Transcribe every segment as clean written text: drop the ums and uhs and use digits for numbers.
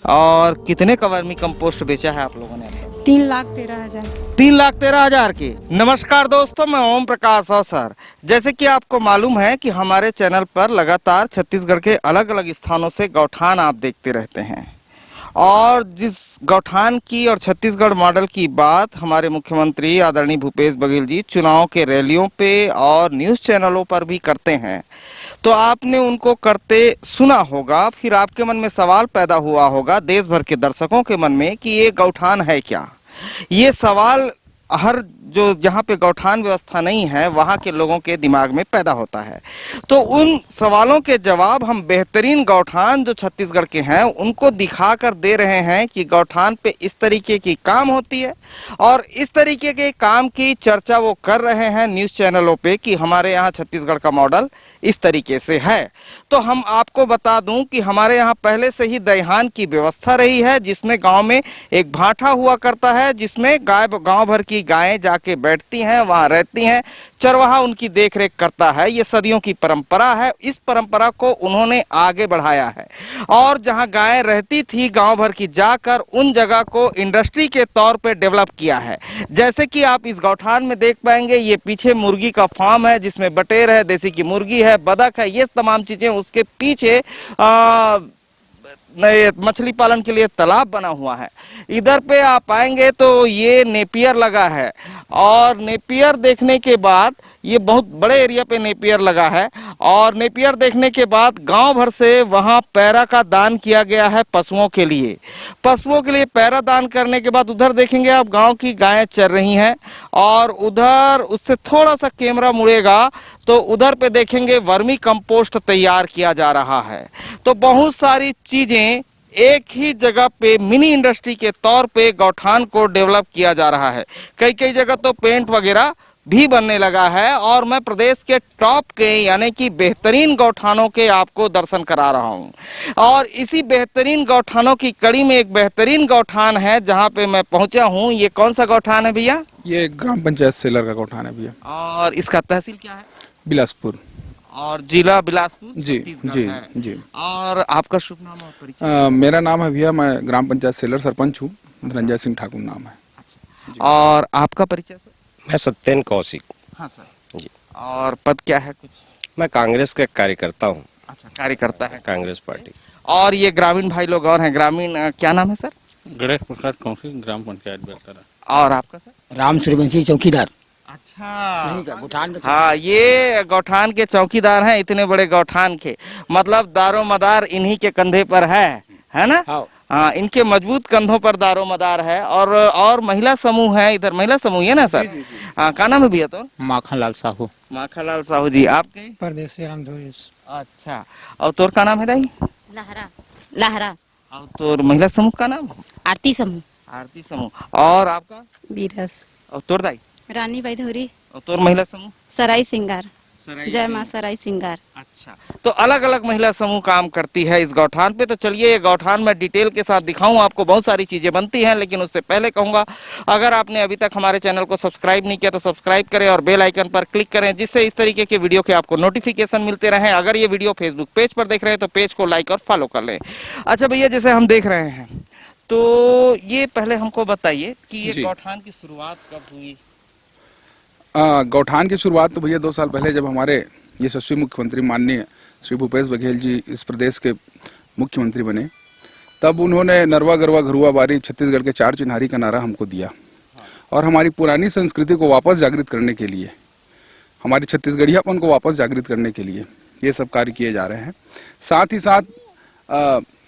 और कितने का वर्मी कंपोस्ट बेचा है आप लोगों ने? 3,13,000। 3,13,000 की। नमस्कार दोस्तों, मैं ओम प्रकाश अवसर। जैसे कि आपको मालूम है कि हमारे चैनल पर लगातार छत्तीसगढ़ के अलग अलग स्थानों से गौठान आप देखते रहते हैं, और जिस गौठान की और छत्तीसगढ़ मॉडल की बात हमारे मुख्यमंत्री आदरणीय भूपेश बघेल जी चुनाव के रैलियों पे और न्यूज़ चैनलों पर भी करते हैं, तो आपने उनको करते सुना होगा। फिर आपके मन में सवाल पैदा हुआ होगा, देश भर के दर्शकों के मन में, कि ये गौठान है क्या। ये सवाल हर जो जहाँ पे गौठान व्यवस्था नहीं है वहाँ के लोगों के दिमाग में पैदा होता है। तो उन सवालों के जवाब हम बेहतरीन गौठान जो छत्तीसगढ़ के हैं उनको दिखाकर दे रहे हैं कि गौठान पे इस तरीके की काम होती है, और इस तरीके के काम की चर्चा वो कर रहे हैं न्यूज़ चैनलों पे कि हमारे यहाँ छत्तीसगढ़ का मॉडल इस तरीके से है। तो हम आपको बता दूं कि हमारे यहाँ पहले से ही दईहान की व्यवस्था रही है, जिसमें गांव में एक भाठा हुआ करता है, जिसमें गांव भर की गायें जाके बैठती हैं, वहां रहती हैं, चरवाहा उनकी देखरेख करता है। ये सदियों की परंपरा है। इस परंपरा को उन्होंने आगे बढ़ाया है, और जहां गायें रहती थी गांव भर की, जाकर उन जगह को इंडस्ट्री के तौर पे डेवलप किया है। जैसे कि आप इस गौठान में देख पाएंगे, ये पीछे मुर्गी का फार्म है जिसमें बटेर है, देसी की मुर्गी है, बतख है, ये तमाम चीजें। उसके पीछे मछली पालन के लिए तालाब बना हुआ है। इधर पे आप आएंगे तो ये नेपियर लगा है, और नेपियर देखने के बाद, ये बहुत बड़े एरिया पे नेपियर लगा है, और नेपियर देखने के बाद गांव भर से वहां पैरा का दान किया गया है पशुओं के लिए। पशुओं के लिए पैरा दान करने के बाद उधर देखेंगे आप गांव की गायें चर रही हैं, और उधर उससे थोड़ा सा कैमरा मुड़ेगा तो उधर पे देखेंगे वर्मी कंपोस्ट तैयार किया जा रहा है। तो बहुत सारी चीजें एक ही जगह पे मिनी इंडस्ट्री के तौर पे गौठान को डेवलप किया जा रहा है। कई कई जगह तो पेंट वगैरह भी बनने लगा है, और मैं प्रदेश के टॉप के यानी कि बेहतरीन गौठानों के आपको दर्शन करा रहा हूं। और इसी बेहतरीन गौठानों की कड़ी में एक बेहतरीन गौठान है जहां पे मैं पहुंचा हूं। ये कौन सा गौठान है भैया? ये ग्राम पंचायत सेलर का गौठान है भैया। और इसका तहसील क्या है? बिलासपुर। और जिला बिलासपुर? जी जी जी। और आपका शुभ नाम और परिचय? मेरा नाम है भैया, मैं ग्राम पंचायत सेलर सरपंच हूँ, धनंजय सिंह ठाकुर नाम है। और आपका परिचय सर? मैं सत्येन कौशिक। हाँ सर जी। और पद क्या है कुछ? मैं कांग्रेस का कार्यकर्ता हूँ। अच्छा, कार्यकर्ता है कांग्रेस पार्टी। और ये ग्रामीण भाई लोग और हैं। ग्रामीण क्या नाम है सर? गणेश प्रसाद कौशिक, ग्राम पंचायत बेहतर। और आपका सर? राम सूर्यवंशी चौकीदार। अच्छा, गौठान के हाँ, ये गौठान के चौकीदार हैं। इतने बड़े गौठान के, मतलब दारोमदार इन्हीं के कंधे पर है ना? हाँ, इनके मजबूत कंधों पर दारोमदार है। और महिला समूह है इधर, महिला समूह है ना सर? हाँ, क्या नाम है भैया? तो माखनलाल साहू। माखनलाल साहू जी। आपके? परदेसी रामधोरी। अच्छा, और तोर का नाम है दाई? लहरा। लहरा। और तोर महिला समूह का नाम? आरती समूह। आरती समूह। और आपका? बीरस। और तोर दाई? रानी बैधोरी। और तोर महिला समूह? सराय सिंगार। सराई जय सिंह। माँ सराय सिंगार। अच्छा, तो अलग अलग महिला समूह काम करती है इस गौठान पे। तो चलिए, ये गौठान में डिटेल के साथ दिखाऊं आपको। बहुत सारी चीजें बनती हैं, लेकिन उससे पहले कहूंगा, अगर आपने अभी तक हमारे चैनल को सब्सक्राइब नहीं किया तो सब्सक्राइब करें और बेल आइकन पर क्लिक करें, जिससे इस तरीके के वीडियो के आपको नोटिफिकेशन मिलते रहें। अगर ये वीडियो फेसबुक पेज पर देख रहे हैं तो पेज को लाइक और फॉलो कर लें। अच्छा भैया, जैसे हम देख रहे हैं, तो ये पहले हमको बताइए कि ये गौठान की शुरुआत कब हुई? गौठान की शुरुआत तो भैया 2 साल पहले, जब हमारे यशस्वी मुख्यमंत्री माननीय श्री भूपेश बघेल जी इस प्रदेश के मुख्यमंत्री बने, तब उन्होंने नरवा गरवा घरुआ बारी छत्तीसगढ़ के 4 चिन्हारी का नारा हमको दिया, और हमारी पुरानी संस्कृति को वापस जागृत करने के लिए, हमारी छत्तीसगढ़ियापन को वापस जागृत करने के लिए ये सब कार्य किए जा रहे हैं। साथ ही साथ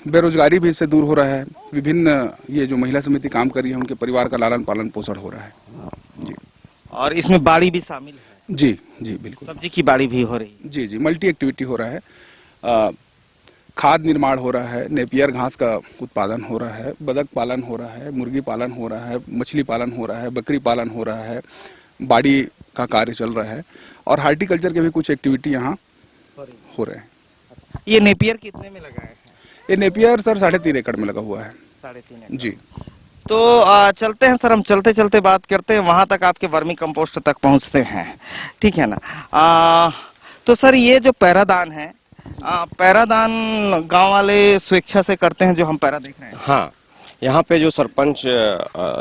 बेरोजगारी भी इससे दूर हो रहा है। विभिन्न ये जो महिला समिति काम कर रही है, उनके परिवार का लालन पालन पोषण हो रहा है जी। और इसमें बाड़ी भी शामिल है? जी जी बिल्कुल। सब्जी की बाड़ी भी हो रही है? जी जी, मल्टी एक्टिविटी हो रहा है। खाद निर्माण हो रहा है, नेपियर घास का उत्पादन हो रहा है, बतख पालन हो रहा है, मुर्गी पालन हो रहा है, मछली पालन हो रहा है, बकरी पालन हो रहा है, बाड़ी का कार्य चल रहा है, और हार्टिकल्चर के भी कुछ एक्टिविटी यहाँ हो रहे हैं। ये नेपियर कितने में लगाए हैं? ये नेपियर सर 3.5 एकड़ में लगा हुआ है। 3.5 एकड़ जी। तो चलते हैं सर, हम चलते चलते बात करते हैं, वहां तक आपके वर्मी कंपोस्ट तक पहुंचते हैं, ठीक है ना? तो सर, ये जो पैरादान है, पैरादान गांव वाले स्वेच्छा से करते हैं, जो हम पैरा देख रहे हैं। हाँ, यहाँ पे जो सरपंच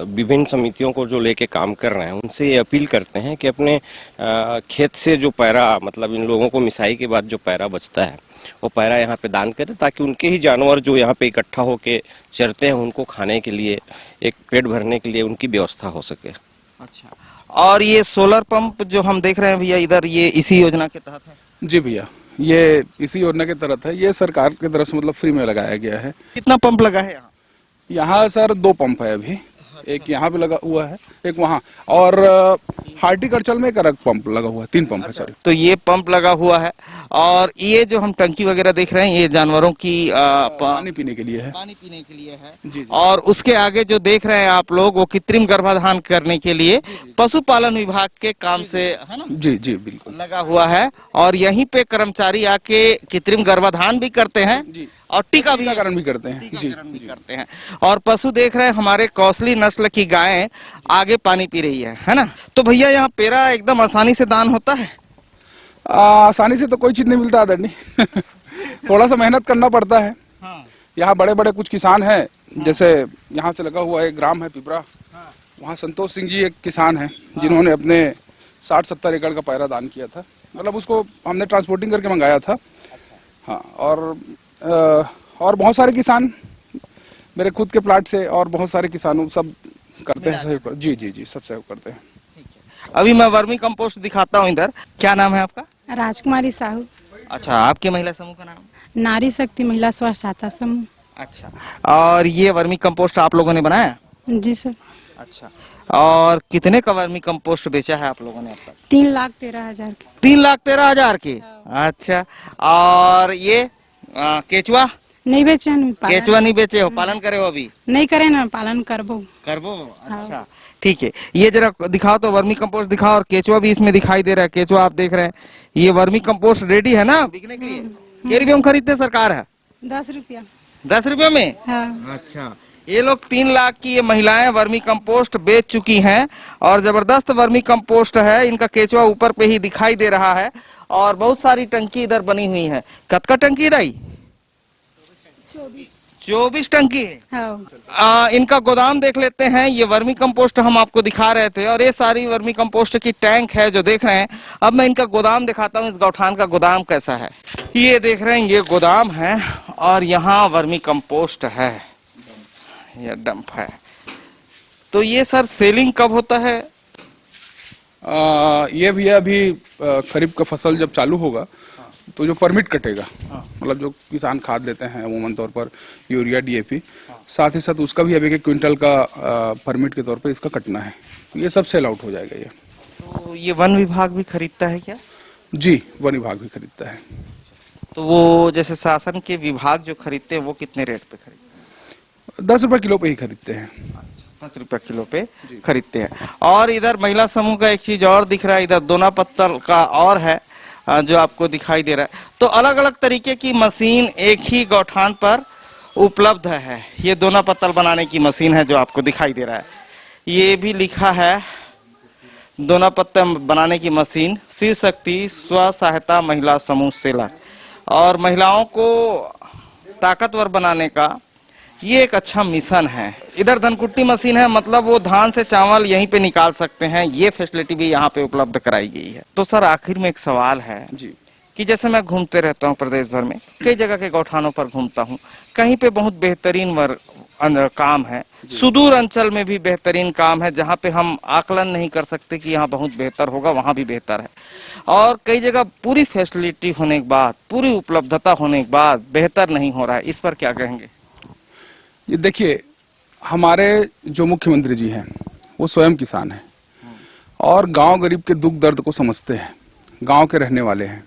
विभिन्न समितियों को जो लेके काम कर रहे हैं, उनसे ये अपील करते हैं कि अपने खेत से जो पैरा, मतलब इन लोगों को मिसाई के बाद जो पैरा बचता है, वो पैरा यहाँ पे दान करें, ताकि उनके ही जानवर जो यहाँ पे इकट्ठा होके चरते हैं, उनको खाने के लिए, एक पेट भरने के लिए उनकी व्यवस्था हो सके। अच्छा, और ये सोलर पंप जो हम देख रहे हैं भैया इधर, ये इसी योजना के तहत है? जी भैया, ये इसी योजना के तहत है। ये सरकार की तरफ से मतलब फ्री में लगाया गया है। कितना पंप लगा है यहाँ? यहाँ सर 2 पंप है अभी, एक यहाँ पे लगा हुआ है, एक वहाँ, और हार्टिकल्चर में एक अलग पंप लगा हुआ है। 3 पंप है सर। तो ये पंप लगा हुआ है, और ये जो हम टंकी वगैरह देख रहे हैं, ये जानवरों की पानी पीने के लिए है। पानी पीने के लिए है। जी। और उसके आगे जो देख रहे हैं आप लोग, वो कृत्रिम गर्भाधान करने के लिए पशुपालन विभाग के काम से, है ना? जी जी बिल्कुल लगा हुआ है, और यहीं पे कर्मचारी आके कृत्रिम गर्भाधान भी करते हैं जी, और टीकाकरण भी करते हैं। जी टीकाकरण भी करते हैं। और पशु देख रहे हैं हमारे कौशली नस्ल की गायें आगे पानी पी रही है ना? तो भैया यहाँ पेरा एकदम आसानी से दान होता है? आसानी से तो कोई चीज नहीं मिलता आदरणीय। थोड़ा सा मेहनत करना पड़ता है। हाँ। यहाँ बड़े बड़े कुछ किसान हैं, जैसे यहाँ से लगा हुआ एक ग्राम है पिपरा, वहाँ संतोष सिंह जी एक किसान हैं, जिन्होंने अपने 60-70 एकड़ का पैरा दान किया था। मतलब उसको हमने ट्रांसपोर्टिंग करके मंगाया था। हाँ, और बहुत सारे किसान मेरे खुद के प्लाट से, और बहुत सारे किसानों सब करते हैं सहयोग। जी जी जी, सब सहयोग करते हैं। अभी मैं वर्मी कंपोस्ट दिखाता हूँ इधर। क्या नाम है आपका? राजकुमारी साहू, अच्छा, आपके महिला समूह का नाम? नारी शक्ति महिला स्वास्थ्य सहायता समूह। अच्छा, और ये वर्मी कंपोस्ट आप लोगों ने बनाया? जी सर। अच्छा, और कितने का वर्मी कंपोस्ट बेचा है आप लोगों ने अब तक? 3,13,000 के। 3,13,000 के। अच्छा, और ये केचुआ? नहीं बेचे हैं, केचुआ नहीं बेचे हो, पालन करे हो अभी? नहीं करे ना, पालन करबो। अच्छा, ठीक है। ये जरा दिखाओ तो, वर्मी कंपोस्ट दिखाओ, और केचुआ भी इसमें दिखाई दे रहा है। केचुआ आप देख रहे हैं, ये वर्मी कंपोस्ट रेडी है ना बिकने के लिए? क्या रुपये में खरीदते सरकार है? 10 रुपया। 10 रुपये में? हाँ। अच्छा, ये लोग 3 लाख की ये महिलाएं वर्मी कंपोस्ट बेच चुकी हैं, और जबरदस्त वर्मी कंपोस्ट है। इनका केचुआ ऊपर पे ही दिखाई दे रहा है, और बहुत सारी टंकी इधर बनी हुई है। कतका टंकी इधर? 24 टंकी है। हाँ। इनका गोदाम देख लेते हैं। ये वर्मी कंपोस्ट हम आपको दिखा रहे थे, और ये सारी वर्मी कंपोस्ट की टैंक है जो देख रहे हैं। अब मैं इनका गोदाम दिखाता हूँ, इस गौठान का गोदाम कैसा है। ये देख रहे हैं, ये गोदाम है, और यहाँ वर्मी कंपोस्ट है, ये डंप है। तो ये सर सेलिंग कब होता है? ये भी अभी खरीफ का फसल जब चालू होगा तो जो परमिट कटेगा, मतलब जो किसान खाद देते हैं अमूमन तौर पर यूरिया डीएपी, साथ ही साथ उसका भी अभी 1 क्विंटल का परमिट के तौर पर इसका कटना है। तो ये सब सेल आउट हो जाएगा। ये तो ये वन विभाग भी खरीदता है क्या? जी, वन विभाग भी खरीदता है। तो वो जैसे शासन के विभाग जो खरीदते हैं, वो कितने रेट पे खरीदते हैं? 10 रुपए किलो पे ही खरीदते हैं। 10 रुपए किलो पे खरीदते हैं। और इधर महिला समूह का एक चीज और दिख रहा है, इधर दोना पत्तल का और है जो आपको दिखाई दे रहा है। तो अलग अलग तरीके की मशीन एक ही गौठान पर उपलब्ध है। ये दोना पत्तल बनाने की मशीन है जो आपको दिखाई दे रहा है। ये भी लिखा है दोना पत्तल बनाने की मशीन, शिव शक्ति स्व सहायता महिला समूह सेला। और महिलाओं को ताकतवर बनाने का ये एक अच्छा मिशन है। इधर धनकुट्टी मशीन है, मतलब वो धान से चावल यहीं पे निकाल सकते हैं। ये फैसिलिटी भी यहाँ पे उपलब्ध कराई गई है। तो सर आखिर में एक सवाल है जी, कि जैसे मैं घूमते रहता हूँ प्रदेश भर में, कई जगह के गौठानों पर घूमता हूँ, कहीं पे बहुत बेहतरीन काम है, सुदूर अंचल में भी बेहतरीन काम है, जहाँ पे हम आकलन नहीं कर सकते कि यहाँ बहुत बेहतर होगा, वहाँ भी बेहतर है। और कई जगह पूरी फैसिलिटी होने के बाद, पूरी उपलब्धता होने के बाद बेहतर नहीं हो रहा है। इस पर क्या कहेंगे? ये देखिए, हमारे जो मुख्यमंत्री जी हैं वो स्वयं किसान हैं और गांव गरीब के दुख दर्द को समझते हैं, गांव के रहने वाले हैं।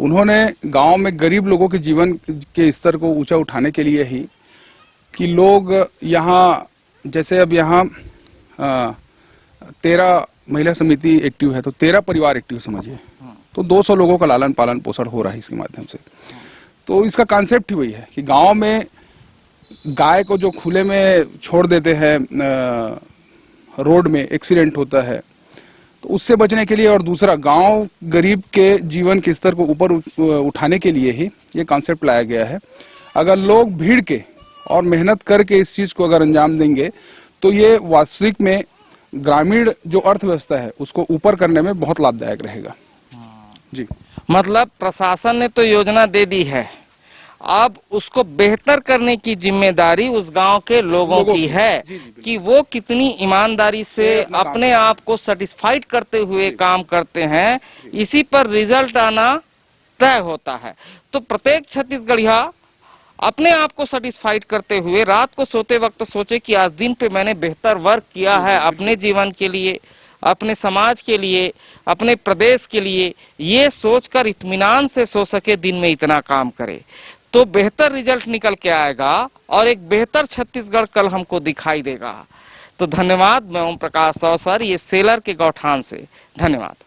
उन्होंने गांव में गरीब लोगों के जीवन के स्तर को ऊंचा उठाने के लिए ही कि लोग यहाँ, जैसे अब यहाँ 13 महिला समिति एक्टिव है, तो 13 परिवार एक्टिव समझिए, तो 200 लोगों का लालन पालन पोषण हो रहा है इसके माध्यम से। तो इसका कॉन्सेप्ट ही वही है कि गांव में गाय को जो खुले में छोड़ देते हैं, रोड में एक्सीडेंट होता है, तो उससे बचने के लिए और दूसरा गांव गरीब के जीवन के स्तर को ऊपर उठाने के लिए ही ये कॉन्सेप्ट लाया गया है। अगर लोग भीड़ के और मेहनत करके इस चीज को अगर अंजाम देंगे तो ये वास्तविक में ग्रामीण जो अर्थव्यवस्था है उसको ऊपर करने में बहुत लाभदायक रहेगा। जी, मतलब प्रशासन ने तो योजना दे दी है, अब उसको बेहतर करने की जिम्मेदारी उस गांव के लोगों की है कि वो कितनी ईमानदारी से अपने आप को सेटिस्फाइड करते हुए काम करते हैं, इसी पर रिजल्ट आना तय होता है। तो प्रत्येक छत्तीसगढ़िया अपने आप को सेटिस्फाइड करते हुए रात को सोते वक्त सोचे कि आज दिन पे मैंने बेहतर वर्क किया है अपने जीवन के लिए, अपने समाज के लिए, अपने प्रदेश के लिए, ये सोचकर इत्मीनान से सो सके, दिन में इतना काम करे तो बेहतर रिजल्ट निकल के आएगा और एक बेहतर छत्तीसगढ़ कल हमको दिखाई देगा। तो धन्यवाद, मैं ओम प्रकाश अवसर, ये सेलर के गौठान से, धन्यवाद।